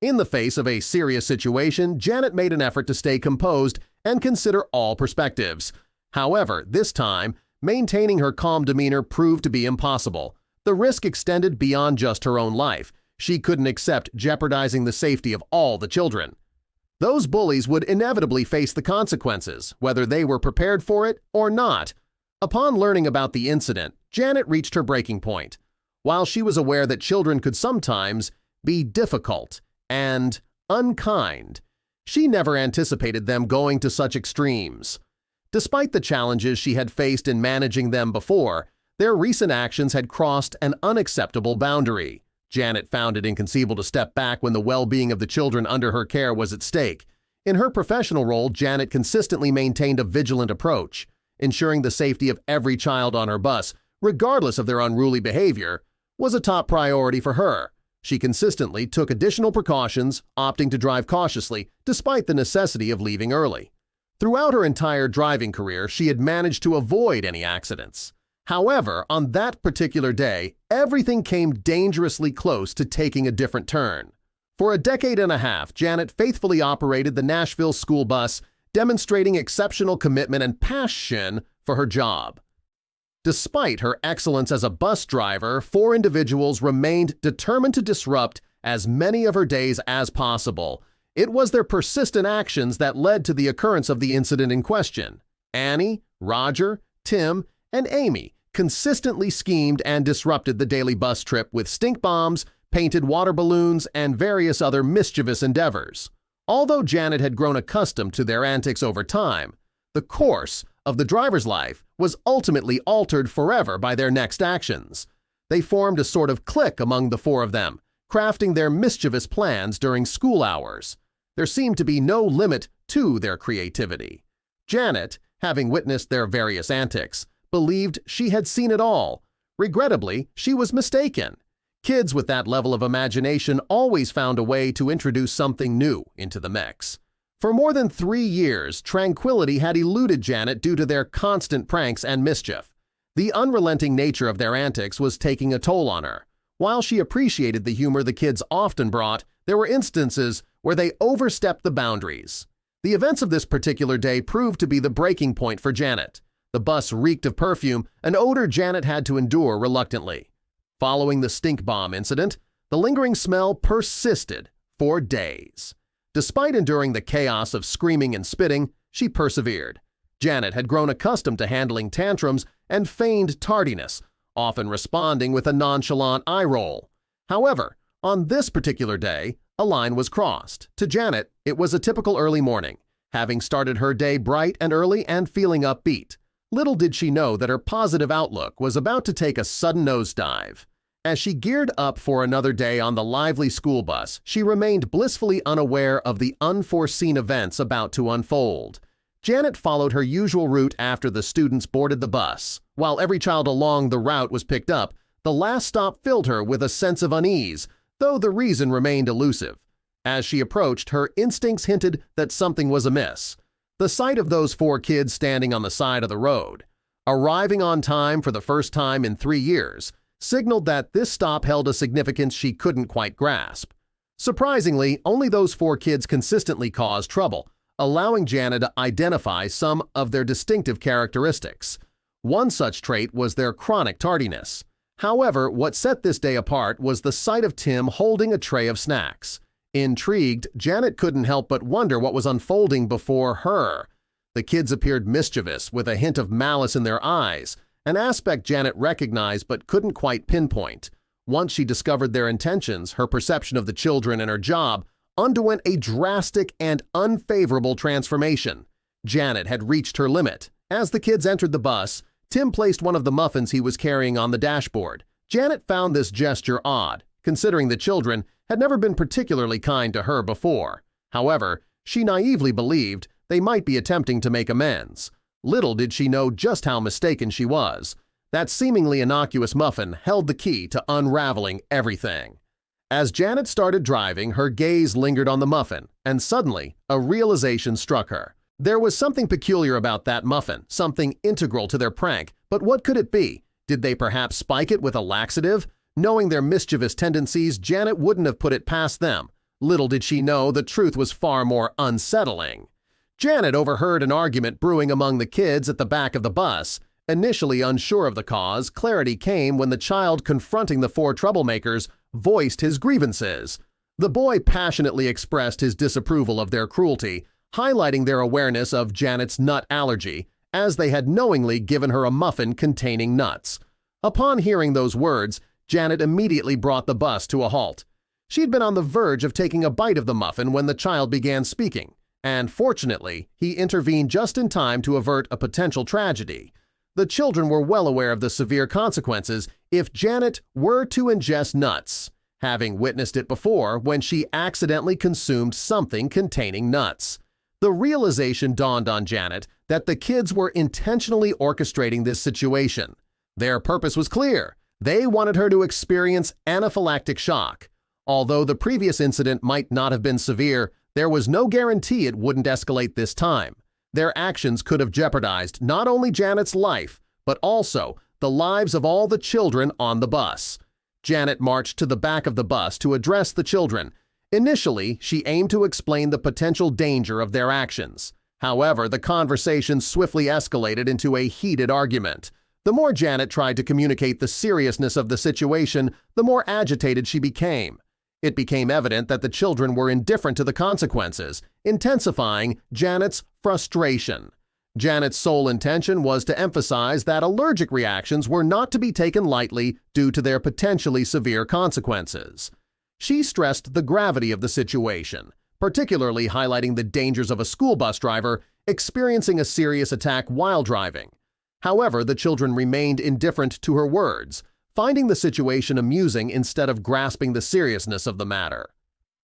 In the face of a serious situation, Janet made an effort to stay composed and consider all perspectives. However, this time, maintaining her calm demeanor proved to be impossible. The risk extended beyond just her own life. She couldn't accept jeopardizing the safety of all the children. Those bullies would inevitably face the consequences, whether they were prepared for it or not. Upon learning about the incident, Janet reached her breaking point. While she was aware that children could sometimes be difficult and unkind, she never anticipated them going to such extremes. Despite the challenges she had faced in managing them before, their recent actions had crossed an unacceptable boundary. Janet found it inconceivable to step back when the well-being of the children under her care was at stake. In her professional role, Janet consistently maintained a vigilant approach, ensuring the safety of every child on her bus, regardless of their unruly behavior, was a top priority for her. She consistently took additional precautions, opting to drive cautiously despite the necessity of leaving early. Throughout her entire driving career, she had managed to avoid any accidents. However, on that particular day, everything came dangerously close to taking a different turn. For a decade and a half, Janet faithfully operated the Nashville school bus, demonstrating exceptional commitment and passion for her job. Despite her excellence as a bus driver, 4 individuals remained determined to disrupt as many of her days as possible. It was their persistent actions that led to the occurrence of the incident in question. Annie, Roger, Tim, and Amy consistently schemed and disrupted the daily bus trip with stink bombs, painted water balloons, and various other mischievous endeavors. Although Janet had grown accustomed to their antics over time, the course of the driver's life was ultimately altered forever by their next actions. They formed a sort of clique among the 4 of them, crafting their mischievous plans during school hours. There seemed to be no limit to their creativity. Janet, having witnessed their various antics, believed she had seen it all. Regrettably, she was mistaken. Kids with that level of imagination always found a way to introduce something new into the mix. For more than 3 years, tranquility had eluded Janet due to their constant pranks and mischief. The unrelenting nature of their antics was taking a toll on her. While she appreciated the humor the kids often brought, there were instances where they overstepped the boundaries. The events of this particular day proved to be the breaking point for Janet. The bus reeked of perfume, an odor Janet had to endure reluctantly. Following the stink bomb incident, the lingering smell persisted for days. Despite enduring the chaos of screaming and spitting, she persevered. Janet had grown accustomed to handling tantrums and feigned tardiness, often responding with a nonchalant eye roll. However, on this particular day, a line was crossed. To Janet, it was a typical early morning, having started her day bright and early and feeling upbeat. Little did she know that her positive outlook was about to take a sudden nosedive. As she geared up for another day on the lively school bus, she remained blissfully unaware of the unforeseen events about to unfold. Janet followed her usual route after the students boarded the bus. While every child along the route was picked up, the last stop filled her with a sense of unease, though the reason remained elusive. As she approached, her instincts hinted that something was amiss. The sight of those 4 kids standing on the side of the road, arriving on time for the first time in 3 years, signaled that this stop held a significance she couldn't quite grasp. Surprisingly, only those 4 kids consistently caused trouble, allowing Janet to identify some of their distinctive characteristics. One such trait was their chronic tardiness. However, what set this day apart was the sight of Tim holding a tray of snacks. Intrigued, Janet couldn't help but wonder what was unfolding before her. The kids appeared mischievous, with a hint of malice in their eyes, an aspect Janet recognized but couldn't quite pinpoint. Once she discovered their intentions, her perception of the children and her job underwent a drastic and unfavorable transformation. Janet had reached her limit. As the kids entered the bus, Tim placed one of the muffins he was carrying on the dashboard. Janet found this gesture odd, considering the children had never been particularly kind to her before. However, she naively believed they might be attempting to make amends. Little did she know just how mistaken she was. That seemingly innocuous muffin held the key to unraveling everything. As Janet started driving, her gaze lingered on the muffin, and suddenly a realization struck her. There was something peculiar about that muffin, something integral to their prank, but what could it be? Did they perhaps spike it with a laxative? Knowing their mischievous tendencies, Janet wouldn't have put it past them. Little did she know the truth was far more unsettling. Janet overheard an argument brewing among the kids at the back of the bus. Initially unsure of the cause, clarity came when the child confronting the four troublemakers voiced his grievances. The boy passionately expressed his disapproval of their cruelty, highlighting their awareness of Janet's nut allergy, as they had knowingly given her a muffin containing nuts. Upon hearing those words, Janet immediately brought the bus to a halt. She'd been on the verge of taking a bite of the muffin when the child began speaking, and fortunately, he intervened just in time to avert a potential tragedy. The children were well aware of the severe consequences if Janet were to ingest nuts, having witnessed it before when she accidentally consumed something containing nuts. The realization dawned on Janet that the kids were intentionally orchestrating this situation. Their purpose was clear. They wanted her to experience anaphylactic shock. Although the previous incident might not have been severe, there was no guarantee it wouldn't escalate this time. Their actions could have jeopardized not only Janet's life, but also the lives of all the children on the bus. Janet marched to the back of the bus to address the children. Initially, she aimed to explain the potential danger of their actions. However, the conversation swiftly escalated into a heated argument. The more Janet tried to communicate the seriousness of the situation, the more agitated she became. It became evident that the children were indifferent to the consequences, intensifying Janet's frustration. Janet's sole intention was to emphasize that allergic reactions were not to be taken lightly due to their potentially severe consequences. She stressed the gravity of the situation, particularly highlighting the dangers of a school bus driver experiencing a serious attack while driving. However, the children remained indifferent to her words, finding the situation amusing instead of grasping the seriousness of the matter.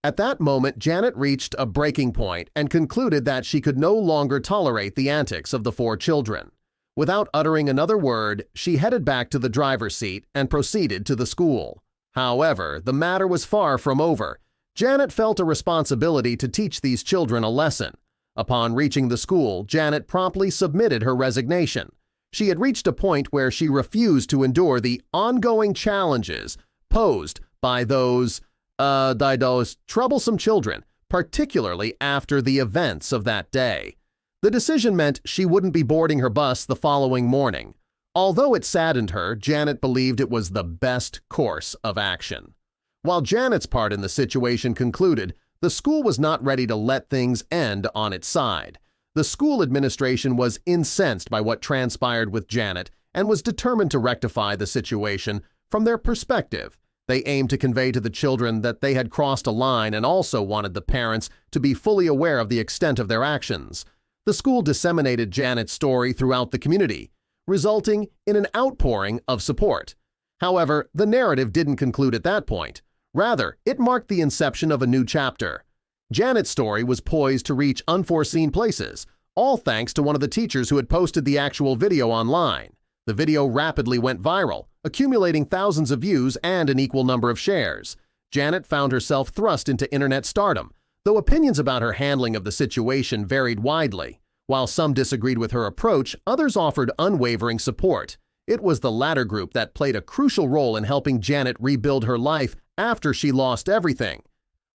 At that moment, Janet reached a breaking point and concluded that she could no longer tolerate the antics of the four children. Without uttering another word, she headed back to the driver's seat and proceeded to the school. However, the matter was far from over. Janet felt a responsibility to teach these children a lesson. Upon reaching the school, Janet promptly submitted her resignation. She had reached a point where she refused to endure the ongoing challenges posed by those Dailydose troublesome children, particularly after the events of that day. The decision meant she wouldn't be boarding her bus the following morning. Although it saddened her, Janet believed it was the best course of action. While Janet's part in the situation concluded, the school was not ready to let things end on its side. The school administration was incensed by what transpired with Janet and was determined to rectify the situation. From their perspective, they aimed to convey to the children that they had crossed a line and also wanted the parents to be fully aware of the extent of their actions. The school disseminated Janet's story throughout the community, resulting in an outpouring of support. However, the narrative didn't conclude at that point. Rather, it marked the inception of a new chapter. Janet's story was poised to reach unforeseen places, all thanks to one of the teachers who had posted the actual video online. The video rapidly went viral, accumulating thousands of views and an equal number of shares. Janet found herself thrust into internet stardom, though opinions about her handling of the situation varied widely. While some disagreed with her approach, others offered unwavering support. It was the latter group that played a crucial role in helping Janet rebuild her life after she lost everything.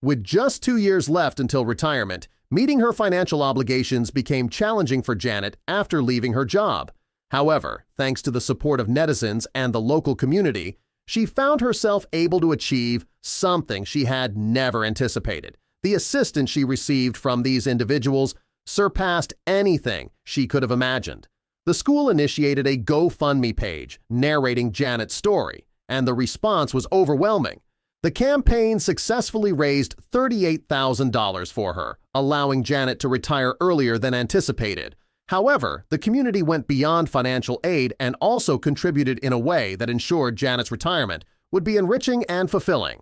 With just 2 years left until retirement, meeting her financial obligations became challenging for Janet after leaving her job. However, thanks to the support of netizens and the local community, she found herself able to achieve something she had never anticipated. The assistance she received from these individuals surpassed anything she could have imagined. The school initiated a GoFundMe page narrating Janet's story, and the response was overwhelming. The campaign successfully raised $38,000 for her, allowing Janet to retire earlier than anticipated. However, the community went beyond financial aid and also contributed in a way that ensured Janet's retirement would be enriching and fulfilling.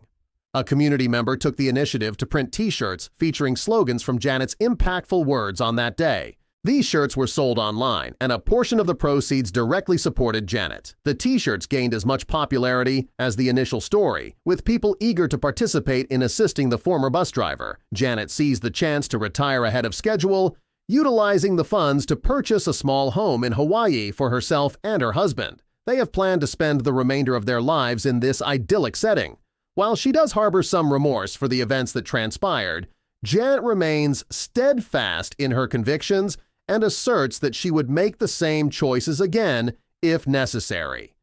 A community member took the initiative to print T-shirts featuring slogans from Janet's impactful words on that day. These shirts were sold online, and a portion of the proceeds directly supported Janet. The T-shirts gained as much popularity as the initial story, with people eager to participate in assisting the former bus driver. Janet seized the chance to retire ahead of schedule, utilizing the funds to purchase a small home in Hawaii for herself and her husband. They have planned to spend the remainder of their lives in this idyllic setting. While she does harbor some remorse for the events that transpired, Janet remains steadfast in her convictions and asserts that she would make the same choices again if necessary.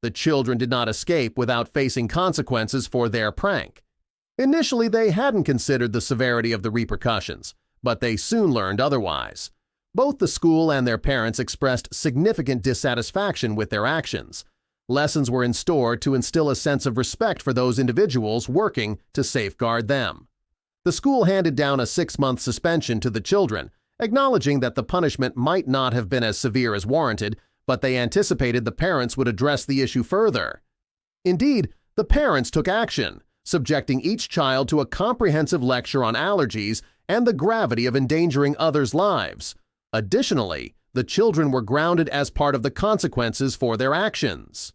The children did not escape without facing consequences for their prank. Initially, they hadn't considered the severity of the repercussions, but they soon learned otherwise. Both the school and their parents expressed significant dissatisfaction with their actions. Lessons were in store to instill a sense of respect for those individuals working to safeguard them. The school handed down a 6-month suspension to the children, acknowledging that the punishment might not have been as severe as warranted, but they anticipated the parents would address the issue further. Indeed, the parents took action, subjecting each child to a comprehensive lecture on allergies and the gravity of endangering others' lives. Additionally, the children were grounded as part of the consequences for their actions.